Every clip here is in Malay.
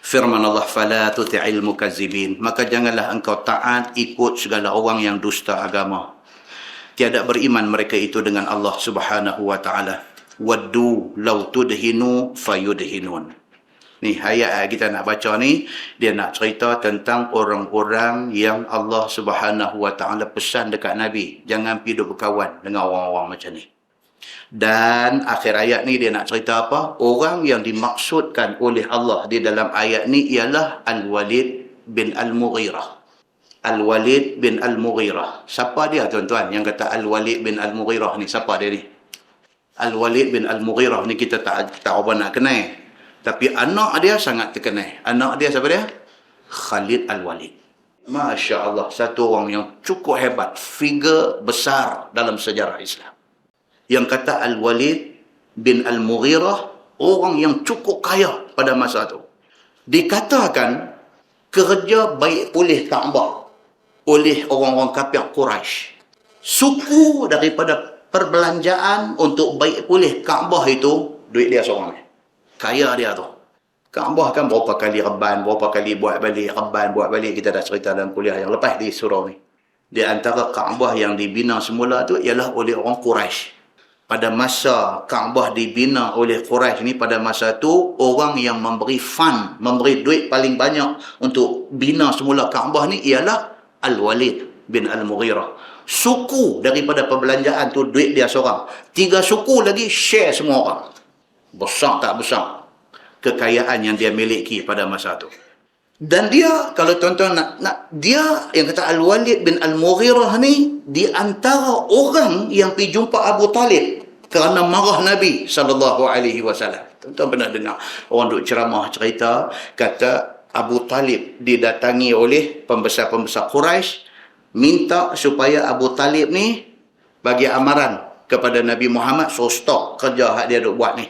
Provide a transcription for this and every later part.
Firman Allah, fala tuti'il mukazzibin, maka janganlah engkau taat ikut segala orang yang dusta agama. Tiada beriman mereka itu dengan Allah Subhanahu wa taala. Waddu law tudhinu fayudhinun. Ni ayat kita nak baca ni, dia nak cerita tentang orang-orang yang Allah Subhanahu wa taala pesan dekat Nabi, jangan pergi duk berkawan dengan orang-orang macam ni. Dan akhir ayat ni dia nak cerita apa? Orang yang dimaksudkan oleh Allah di dalam ayat ni ialah Al-Walid bin Al-Mughirah. Al-Walid bin Al-Mughirah. Siapa dia tuan-tuan yang kata Al-Walid bin Al-Mughirah ni? Siapa dia ni? Al-Walid bin Al-Mughirah ni kita tak apa nak kenal. Tapi anak dia sangat terkenal. Anak dia siapa dia? Khalid Al-Walid. Masya Allah. Satu orang yang cukup hebat. Figure besar dalam sejarah Islam. Yang kata Al-Walid bin Al-Mughirah, orang yang cukup kaya pada masa itu. Dikatakan kerja baik pulih Kaabah oleh orang-orang kafir Quraisy. Suku daripada perbelanjaan untuk baik pulih Kaabah itu, duit dia seorang ni. Kaya dia tu. Kaabah kan berapa kali reban, berapa kali buat balik, reban, buat balik. Kita dah cerita dalam kuliah yang lepas di surau ni. Di antara Kaabah yang dibina semula tu ialah oleh orang Quraisy. Pada masa Kaabah dibina oleh Quraisy ni, pada masa tu orang yang memberi fund, memberi duit paling banyak untuk bina semula Kaabah ni ialah Al-Walid bin Al-Mughirah. Suku daripada perbelanjaan tu duit dia seorang. 3 suku lagi share semua orang. Besar tak besar kekayaan yang dia miliki pada masa tu. Dan dia, kalau tuan-tuan nak dia yang kata Al-Walid bin Al-Mughirah ni di antara orang yang pergi jumpa Abu Talib kerana marah Nabi SAW. Tuan-tuan pernah dengar orang duk ceramah cerita, kata Abu Talib didatangi oleh pembesar-pembesar Quraisy, minta supaya Abu Talib ni bagi amaran kepada Nabi Muhammad, suruh stop kerja hak dia duk buat ni.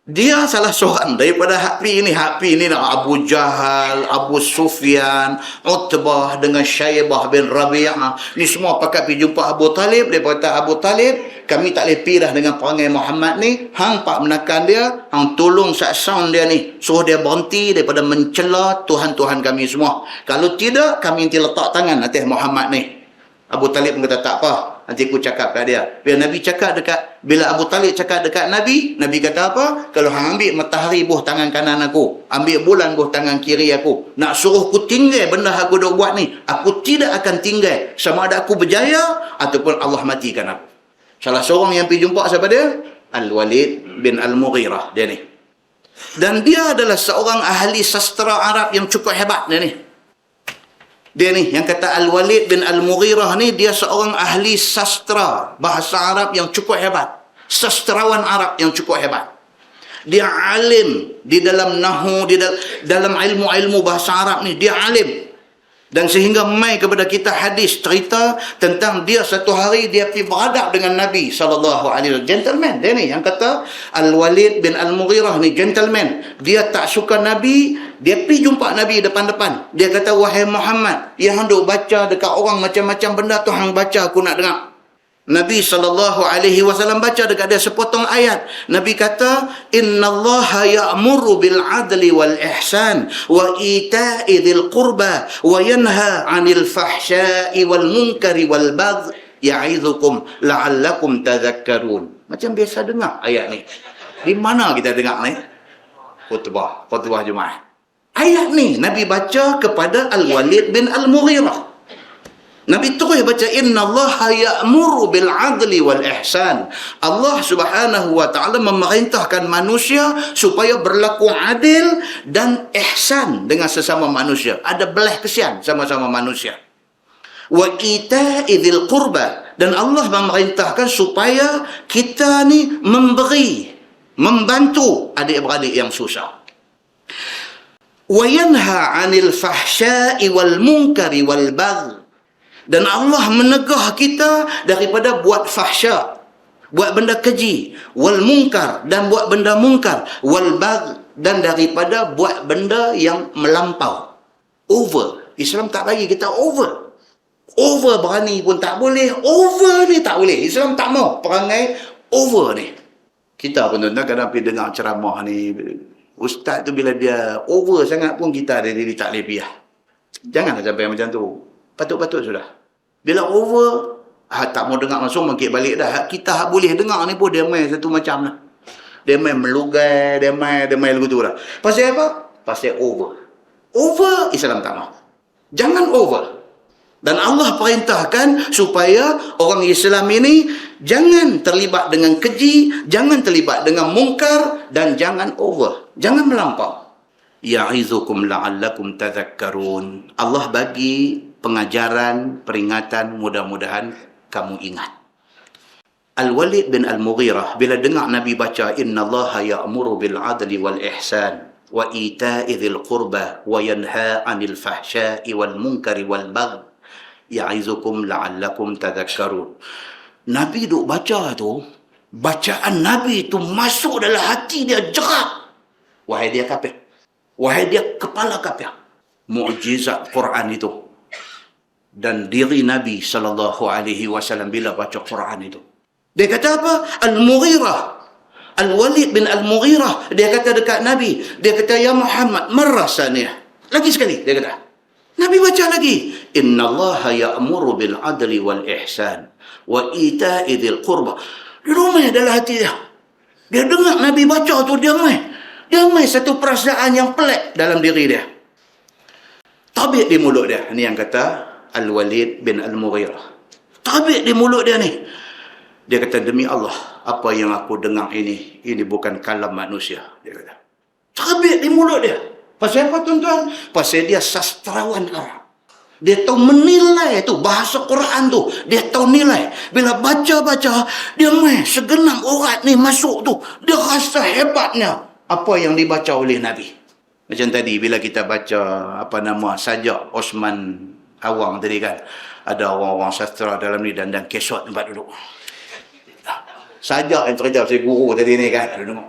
Dia salah seorang daripada Hapi ni nak Abu Jahal, Abu Sufyan, Utbah dengan Syaibah bin Rabi'ah. Ni semua pakat pergi jumpa Abu Talib. Dia kata, Abu Talib, kami tak boleh pergi dah dengan perangai Muhammad ni. Hang pak menekan dia, hang tolong sound dia ni. Suruh dia berhenti daripada mencela Tuhan-Tuhan kami semua. Kalau tidak, kami nanti letak tangan atas Muhammad ni. Abu Talib kata, tak apa, nanti aku cakap kat dia. Bila Abu Talib cakap dekat Nabi, Nabi kata apa? Kalau hang ambil matahari buah tangan kanan aku, ambil bulan buah tangan kiri aku, nak suruh aku tinggal benda aku dah buat ni, aku tidak akan tinggal sama ada aku berjaya ataupun Allah matikan aku. Salah seorang yang pergi jumpa siapa dia? Al-Walid bin Al-Mughirah dia ni. Dan dia adalah seorang ahli sastra Arab yang cukup hebat dia ni. Dia ni yang kata Al-Walid bin Al-Mughirah ni, dia seorang ahli sastra bahasa Arab yang cukup hebat. Sastrawan Arab yang cukup hebat. Dia alim di dalam nahu, di dalam ilmu-ilmu bahasa Arab ni, dia alim. Dan sehingga mai kepada kita hadis cerita tentang dia satu hari dia pergi beradab dengan Nabi SAW. Gentleman dia ni yang kata Al-Walid bin Al-Mughirah ni gentleman. Dia tak suka Nabi, dia pergi jumpa Nabi depan-depan. Dia kata, wahai Muhammad, yang hendak baca dekat orang macam-macam benda tu hang baca, aku nak dengar. Nabi SAW baca dekat dia sepotong ayat. Nabi kata, innallaha ya'muru bil adli wal ihsan wa ita'i dzil qurba wa yanha 'anil fahsya'i wal munkari wal baghi ya'idzukum la'allakum tadhakkarun. Macam biasa dengar ayat ni. Di mana kita dengar ni? Khutbah Jumaat. Ayat ni Nabi baca kepada Al-Walid bin Al-Mughirah. Nabi terus baca, innallaha ya'muru bil adli wal ihsan. Allah Subhanahu wa taala memerintahkan manusia supaya berlaku adil dan ihsan dengan sesama manusia. Ada belas kesian sama-sama manusia. Wa ita'i dzil qurba, dan Allah memerintahkan supaya kita ni memberi, membantu adik-beradik yang susah. Wa yanha 'anil fahsya'i wal munkari wal baghi, dan Allah menegah kita daripada buat fahsya, buat benda keji, wal munkar, dan buat benda munkar, wal bagh, dan daripada buat benda yang melampau. Over. Islam tak bagi kita over. Over berani pun tak boleh, over ni tak boleh. Islam tak mau perangai over ni. Kita pun tuan-tuan kadang pergi dengar ceramah ni, Ustaz tu bila dia over sangat pun kita ada diri tak boleh biar. Janganlah sampai macam tu. Patut-patut sudah. Bila over, tak mau dengar langsung mangkit balik dah. Kita boleh dengar ni pun dia main satu macam lah. Dia main melugai, dia main lagu tu lah. Pasal apa? Pasal over. Over, Islam tak mau. Jangan over. Dan Allah perintahkan supaya orang Islam ini jangan terlibat dengan keji, jangan terlibat dengan mungkar, dan jangan over. Jangan melampau. Ya'izukum la'allakum tadhakkarun. Allah bagi pengajaran, peringatan, mudah-mudahan kamu ingat. Al-Walid bin Al-Mughirah bila dengar Nabi baca innallaha ya'muru bil 'adli wal ihsan wa ita'i dzil qurba wa yanha 'anil fahsya'i wal munkari wal baghi ya'izukum la'allakum tadhakkarun. Nabi duk baca tu, bacaan Nabi tu masuk dalam hati dia jerak. Wahai dia kafir. Wahai dia kepala kafir. Mukjizat Quran itu. Dan diri Nabi SAW bila baca Quran itu. Dia kata apa? Al-Mughirah. Al-Walid bin Al-Mughirah. Dia kata dekat Nabi. Dia kata, ya Muhammad, marrasaniyah. Lagi sekali, dia kata. Nabi baca lagi. Inna allaha ya'muru bil adli wal ihsan. Wa ita'i dhil qurba. Dia rumah dalam hati dia. Dia dengar Nabi baca tu, dia main. Dia main satu perasaan yang pelik dalam diri dia. Tabik di mulut dia. Ini yang kata Al-Walid bin Al-Mughirah. Tabik di mulut dia ni. Dia kata, demi Allah, apa yang aku dengar ini bukan kalam manusia. Dia kata. Tabik di mulut dia. Pasal apa tuan-tuan? Pasal dia sastrawan Arab. Dia tahu menilai tu, bahasa Quran tu. Dia tahu nilai. Bila baca-baca, dia main segenap urat ni masuk tu. Dia rasa hebatnya apa yang dibaca oleh Nabi. Macam tadi, bila kita baca, sajak Osman Awang tadi kan. Ada orang-orang sastra dalam ni dan kesot tempat duduk. Sajak yang terjadi saya guru tadi ni kan. Ada dengar.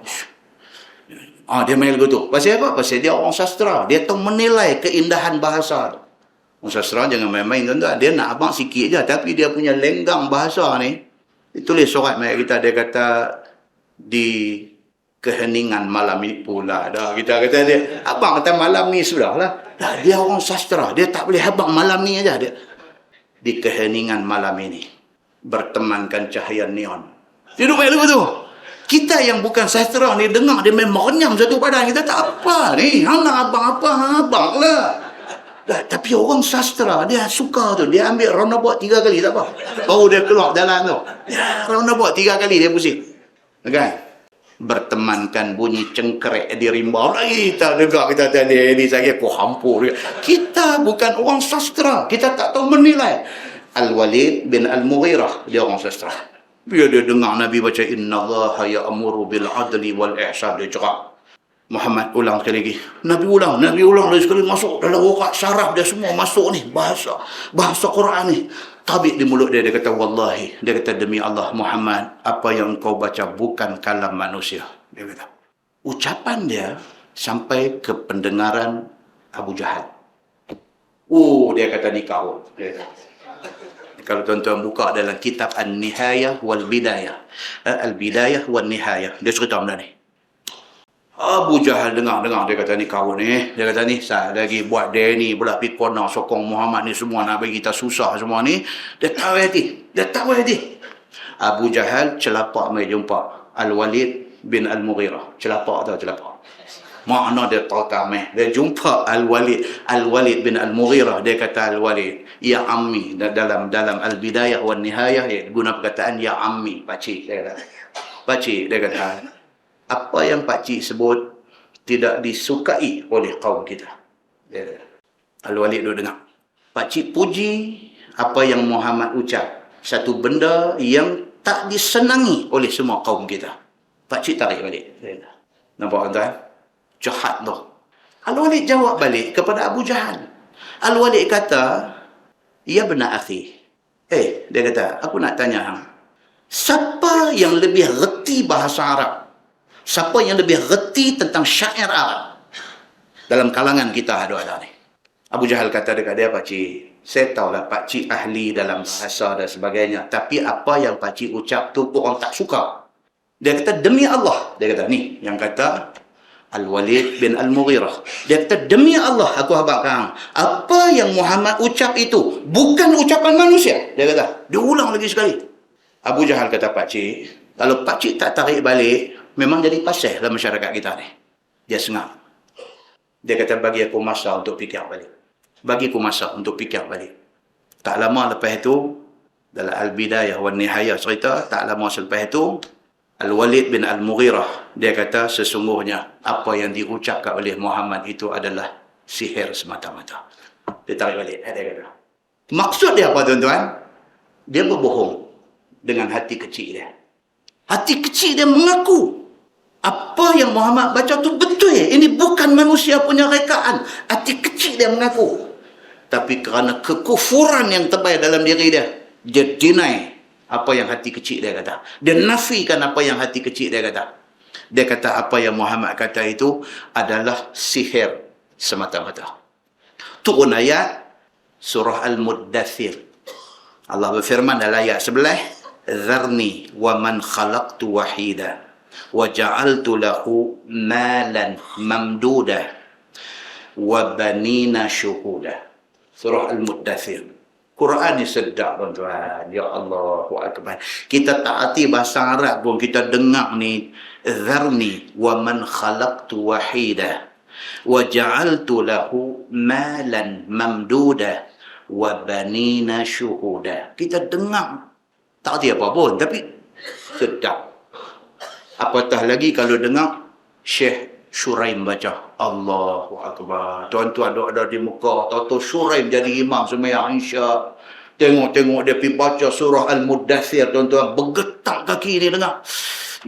Dia main lagu tu. Pasal apa? Pasal dia orang sastra. Dia tahu menilai keindahan bahasa tu. Orang sastra jangan main-main tuan-tuan. Dia nak abang sikit je. Tapi dia punya lenggang bahasa ni. Ditulis surat mayat kita. Dia kata, di keheningan malam ini pula. Dah kita kata dia, abang kata malam ni sudah lah. Dah, dia orang sastra. Dia tak boleh abang malam ni aja dia. Di keheningan malam ini. Bertemankan cahaya neon. Dia duduk main lagu tu. Kita yang bukan sastra ni dengar dia main merenyam satu badan. Kita tak apa ni. Hang nak abang apa? Abang lah. Dah, tapi orang sastra dia suka tu. Dia ambil roundabout 3 kali tak apa. Baru dia keluar jalan tu. Ya, roundabout 3 kali dia pusing. Kan? Bertemankan bunyi cengkerek di rimba. Kita dengar kita tadi ini saya hampur. Kita bukan orang sastra. Kita tak tahu menilai. Al-Walid bin Al-Mughirah dia orang sastra. Bila dia dengar Nabi baca innallaha ya'muru bil adli wal ihsan, dia cakap. Muhammad ulang sekali lagi. Nabi ulang lagi sekali, masuk dalam urat syaraf dia semua masuk ni bahasa Quran ni. Tabik di mulut dia kata wallahi, dia kata demi Allah Muhammad, apa yang engkau baca bukan kalam manusia. Dia kata. Ucapan dia sampai ke pendengaran Abu Jahal. Dia kata ni kau. Dia kata. Kalau tuan-tuan buka dalam kitab An-Nihayah wal Bidayah. Al-Bidayah wal Nihayah. Dia cerita benda ni. Abu Jahal dengar dia kata ni kau ni. Dia kata ni saya lagi buat dia ni pula pergi kona sokong Muhammad ni semua nak bagi kita susah semua ni. Dia tak hati. Abu Jahal celapak mai jumpa Al-Walid bin Al-Mughirah. Celapak. Makna dia tahu tamai. Dia jumpa Al-Walid bin Al-Mughirah. Dia kata Al-Walid, ya ammi. Dalam Al-Bidayah wal Nihayah dia guna perkataan ya ammi, pakcik. Dia kata apa yang pakcik sebut tidak disukai oleh kaum kita. Al-Walid duduk dengar. Pakcik puji apa yang Muhammad ucap. Satu benda yang tak disenangi oleh semua kaum kita. Pakcik tarik balik. Nampak tuan? Jahat tu. Al-Walid jawab balik kepada Abu Jahal. Al-Walid kata, ya benar akhi. Dia kata, aku nak tanya hang. Siapa yang lebih reti bahasa Arab? Siapa yang lebih reti tentang syair Arab? Dalam kalangan kita ada ni. Abu Jahal kata dekat dia, pakcik, saya tahulah pakcik ahli dalam bahasa dan sebagainya. Tapi apa yang pakcik ucap tu orang tak suka. Dia kata, demi Allah. Dia kata, ni yang kata, Al-Walid bin Al-Mughirah. Dia kata, demi Allah aku habaq apa yang Muhammad ucap itu bukan ucapan manusia. Dia kata, dia ulang lagi sekali. Abu Jahal kata, pakcik, kalau pakcik tak tarik balik, memang jadi pasal dalam masyarakat kita ni. Dia sengak. Dia kata, bagi aku masa untuk fikir balik. Bagi aku masa untuk fikir balik. Tak lama lepas itu, dalam Al-Bidayah wa Nihayah cerita, tak lama selepas itu, Al-Walid bin Al-Mughirah, dia kata sesungguhnya apa yang diucapkan oleh Muhammad itu adalah sihir semata-mata. Dia tarik balik. Dia kata. Maksud dia apa tuan-tuan? Dia berbohong dengan hati kecil dia. Hati kecil dia mengaku apa yang Muhammad baca tu betul. Ini bukan manusia punya rekaan. Hati kecil dia mengaku. Tapi kerana kekufuran yang tebal dalam diri dia, dia deny apa yang hati kecil dia kata. Dia nafikan apa yang hati kecil dia kata. Dia kata apa yang Muhammad kata itu adalah sihir semata-mata. Turun ayat surah Al-Muddathir. Allah berfirman dalam ayat 11, "Dzarni wa man khalaqtu wahida wa ja'altu lahu malan mamduda wa banina syuhuda." Surah Al-Muddathir. Quran ni sedap tuan-tuan. Ya Allahu Akbar. Kita taati bahasa Arab pun kita dengar ni. Dharni wa man khalaqtu wahida wa ja'altu lahu malan mamduda wa banina syuhuda. Kita dengar. Tak arti apa pun. Tapi sedap. Apatah lagi kalau dengar Syekh Shuraim baca. Allahu Akbar. Tuan-tuan ada di muka. Tahu-tahu Shuraim jadi imam sembahyang Isya. Tengok-tengok dia pergi baca surah Al-Muddathir. Tuan-tuan bergetak kaki dia dengar.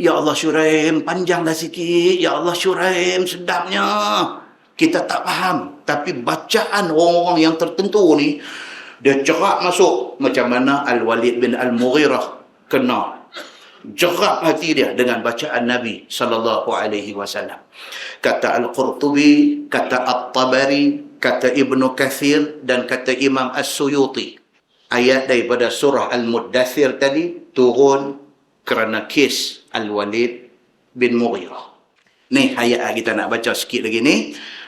Ya Allah Shuraim, panjanglah sikit. Ya Allah Shuraim, sedapnya. Kita tak faham. Tapi bacaan orang-orang yang tertentu ni, dia cerak masuk. Macam mana Al-Walid bin Al-Mughirah kena jerap hati dia dengan bacaan Nabi SAW. Kata Al-Qurtubi, kata At-Tabari, kata Ibnu Kathir dan kata Imam As-Suyuti. Ayat daripada surah Al-Muddathir tadi turun kerana kes Al-Walid bin Mughirah. Ni ayat kita nak baca sikit lagi ni.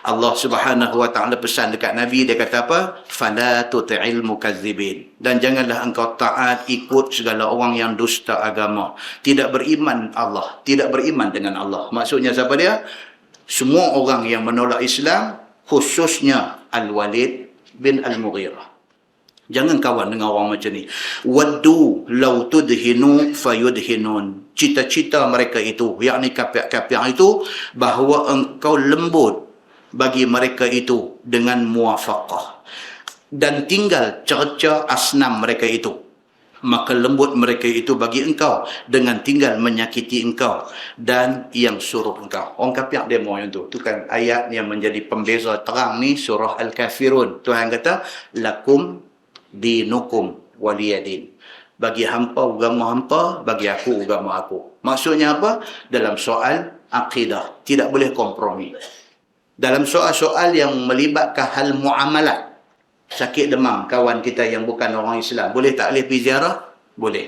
Allah Subhanahu wa taala pesan dekat Nabi, dia kata apa? Fala tuti'il mukazzibin. Dan janganlah engkau taat ikut segala orang yang dusta agama. Tidak beriman Allah, tidak beriman dengan Allah. Maksudnya siapa dia? Semua orang yang menolak Islam, khususnya Al-Walid bin Al-Mughirah. Jangan kawan dengan orang macam ni. Waddu law tudhinu fayudhinun. Cita-cita mereka itu, yakni kafir-kafir itu, bahawa engkau lembut bagi mereka itu dengan muwafaqah. Dan tinggal cerca asnam mereka itu. Maka lembut mereka itu bagi engkau dengan tinggal menyakiti engkau dan yang suruh engkau. Orang kafir dia mau yang tu. Itu kan ayat yang menjadi pembeza terang ni surah Al-Kafirun. Tuhan kata, lakum dinukum waliyadin. Bagi hampa agama hampa, bagi aku agama aku. Maksudnya apa? Dalam soal akidah tidak boleh kompromi. Dalam soal-soal yang melibatkan hal muamalat, sakit demam kawan kita yang bukan orang Islam, boleh tak boleh pergi ziarah? Boleh.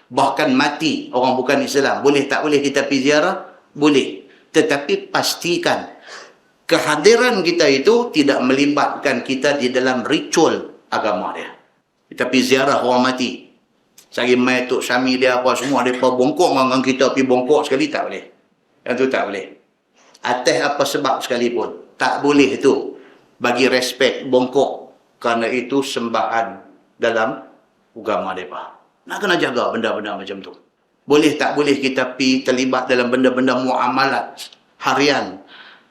Bahkan mati orang bukan Islam, boleh tak boleh kita pergi ziarah? Boleh. Tetapi pastikan kehadiran kita itu tidak melibatkan kita di dalam ritual agama dia. Kita pergi ziarah orang mati. Sari mai Tok Syami dia apa semua, mereka bongkok dengan kita pergi bongkok sekali, tak boleh. Yang tu tak boleh. Atas apa sebab sekalipun, tak boleh itu bagi respect bongkok, kerana itu sembahan dalam agama mereka. Nak kena jaga benda-benda macam tu. Boleh tak boleh kita pergi terlibat dalam benda-benda muamalat harian,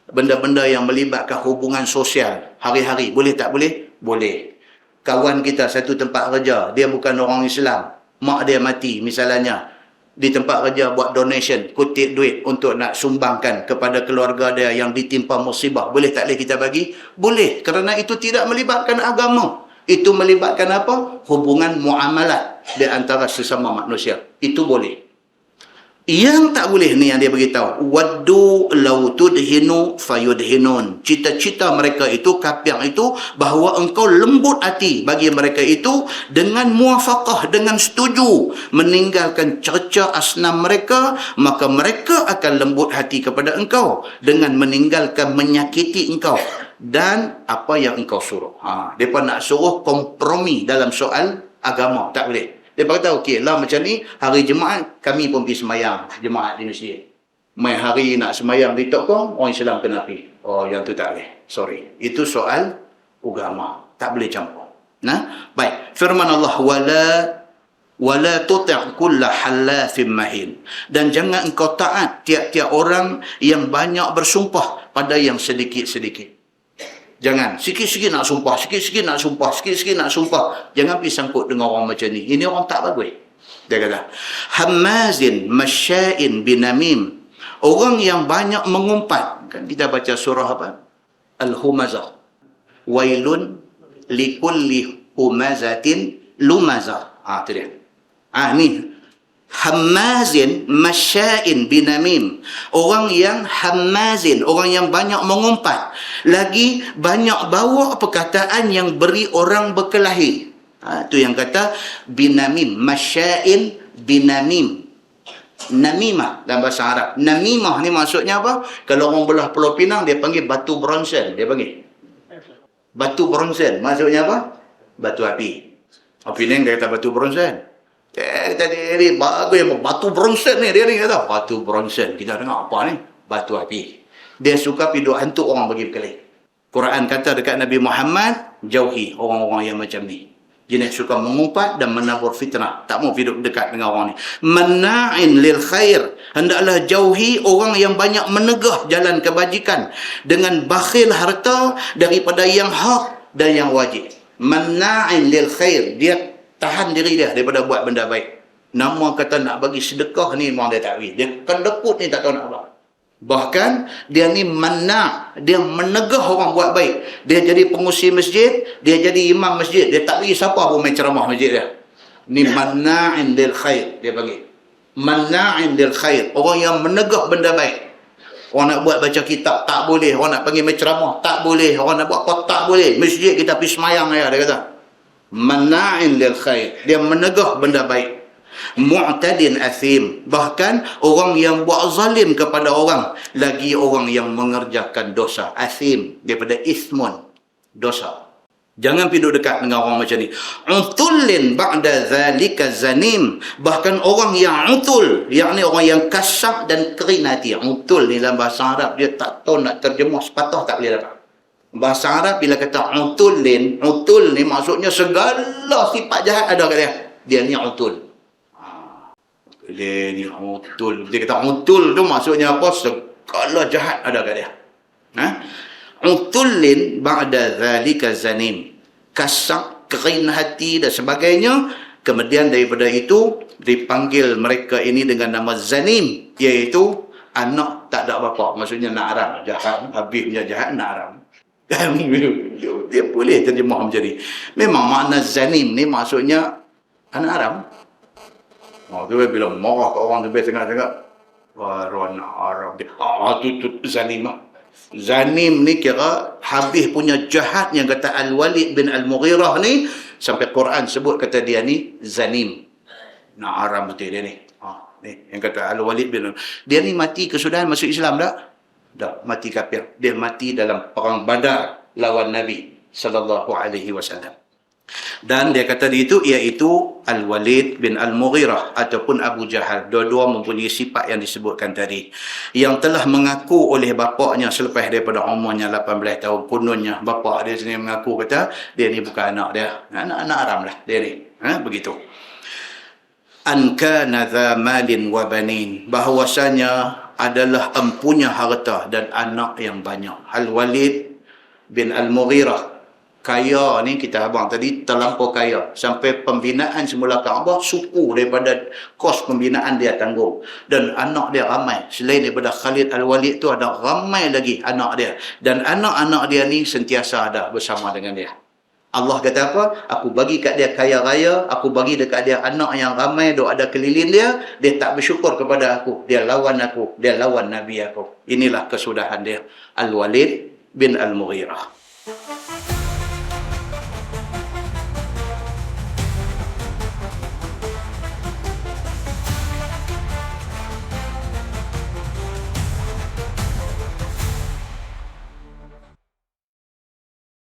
benda-benda yang melibatkan hubungan sosial hari-hari. Boleh tak boleh? Boleh. Kawan kita satu tempat kerja, dia bukan orang Islam, mak dia mati misalnya, di tempat kerja buat donation, kutip duit untuk nak sumbangkan kepada keluarga dia yang ditimpa musibah. Boleh tak boleh kita bagi? Boleh, kerana itu tidak melibatkan agama. Itu melibatkan apa? Hubungan muamalat di antara sesama manusia. Itu boleh. Yang tak boleh ni yang dia beritahu. Waddu law tudhinu fayudhinun. Cita-cita mereka itu, kafir itu, bahawa engkau lembut hati bagi mereka itu dengan muafaqah, dengan setuju meninggalkan cerca asnam mereka, maka mereka akan lembut hati kepada engkau dengan meninggalkan menyakiti engkau dan apa yang engkau suruh. Mereka nak suruh kompromi dalam soal agama. Tak boleh. Dia berkata, okey lah macam ni, hari Jumaat kami pun pergi semayang Jumaat di masjid. Mai hari nak semayang di Tok Kong, orang Islam kena pergi. Oh, yang tu tak boleh. Sorry. Itu soal agama. Tak boleh campur. Nah, baik. Firman Allah, wala tuti' kulla halafin mahin. Dan jangan engkau taat tiap-tiap orang yang banyak bersumpah pada yang sedikit-sedikit. Jangan. Sikit-sikit nak sumpah, sikit-sikit nak sumpah, sikit-sikit nak sumpah. Jangan pergi sangkut dengan orang macam ni. Ini orang tak bagus. Dia kata, Hammazin masya'in binamim. Orang yang banyak mengumpat. Kan kita baca surah apa? Al-Humazah. Wailun likulli humazatin lumazah. Itu dia. Ni. Hammazin masya'in binamim. Orang yang hammazin, orang yang banyak mengumpat, lagi banyak bawa perkataan yang beri orang berkelahi. Itu yang kata binamim, masya'in binamim. Namimah dalam bahasa Arab. Namimah ni maksudnya apa? Kalau orang belah Pulau Pinang, dia panggil batu bronsen. Dia panggil batu bronsen. Maksudnya apa? Batu api. Orang Pinang dia kata batu bronsen. Kita ni bagus yang batu bronsen ni. Dia ni kata batu bronsen. Kita dengar apa ni? Batu api. Dia suka piduk hantu orang bagi berkelahi. Quran kata dekat Nabi Muhammad, jauhi orang-orang yang macam ni. Jenis suka mengumpat dan menabur fitnah. Tak mau hidup dekat dengan orang ni. Manna'in lil khair. Hendaklah jauhi orang yang banyak menegah jalan kebajikan dengan bakhil harta daripada yang hak dan yang wajib. Manna'in lil khair. Dia tahan diri dia daripada buat benda baik. Nama kata nak bagi sedekah ni memang dia tak bagi. Dia kendekut ni tak tahu nak apa. Bahkan dia ni manna', dia menegah orang buat baik. Dia jadi pengusi masjid, dia jadi imam masjid, dia tak bagi siapa pun main ceramah masjid dia. Ni manna'in lil khair dia bagi. Manna'in lil khair, orang yang menegah benda baik. Orang nak buat baca kitab tak boleh, orang nak panggil main ceramah tak boleh, orang nak buat apa tak boleh. Masjid kita pergi semayang ya, dia kata. Manna'in lil khair, dia menegah benda baik. Mu'tadin athim, bahkan orang yang buat zalim kepada orang, lagi orang yang mengerjakan dosa. Athim daripada ismun, dosa. Jangan pergi duduk dekat dengan orang macam ni. Utullin ba'da zalika zanim, bahkan orang yang utul, yakni orang yang kasar dan kering hati. Utul ni dalam bahasa Arab dia tak tahu nak terjemah sepatah tak boleh dapat. Bahasa Arab bila kata utullin, utul ni maksudnya segala sifat jahat ada kat dia. Dia ni utul. Dia ni utul. Dia kata utul tu maksudnya apa? Segala jahat ada kat dia. Utullin ba'da zalika zanim. Kasar, kering hati dan sebagainya. Kemudian daripada itu dipanggil mereka ini dengan nama zanim, iaitu anak tak ada bapa. Maksudnya nak haram. Jahat, habis punya jahat nak haram. Dia boleh terjemah macam ni. Memang makna zanim ni maksudnya anak haram. Tu bila marah ke orang tu tengah-tengah, wah anak haram dia. Tu zanim. Zanim ni kira habis punya jahat yang kata Al-Walid bin Al-Mughirah ni, sampai Quran sebut kata dia ni zanim. Nak haram betul dia ni. Ni yang kata Al-Walid bin, dia ni mati kesudahan masuk Islam tak? Dah mati kafir. Dia mati dalam perang Badar lawan Nabi sallallahu alaihi wasallam. Dan dia kata dia itu iaitu Al-Walid bin Al-Mughirah ataupun Abu Jahal. Dua-dua mempunyai sifat yang disebutkan tadi. Yang telah mengaku oleh bapaknya selepas daripada umurnya 18 tahun. Kononnya bapak dia sendiri mengaku kata dia ni bukan anak dia. Anak haram lah dia ni. Begitu. An kana dha malin wa banin, bahwasanya adalah empunya harta dan anak yang banyak. Al-Walid bin Al-Mughirah kaya ni, kita abang tadi terlampau kaya sampai pembinaan semula Kaabah suku daripada kos pembinaan dia tanggung, dan anak dia ramai. Selain daripada Khalid Al-Walid tu ada ramai lagi anak dia, dan anak-anak dia ni sentiasa ada bersama dengan dia. Allah kata apa? Aku bagi kat dia kaya raya, aku bagi dekat dia anak yang ramai, duk ada keliling dia, dia tak bersyukur kepada aku. Dia lawan aku, dia lawan Nabi aku. Inilah kesudahan dia. Al-Walid bin Al-Mughirah.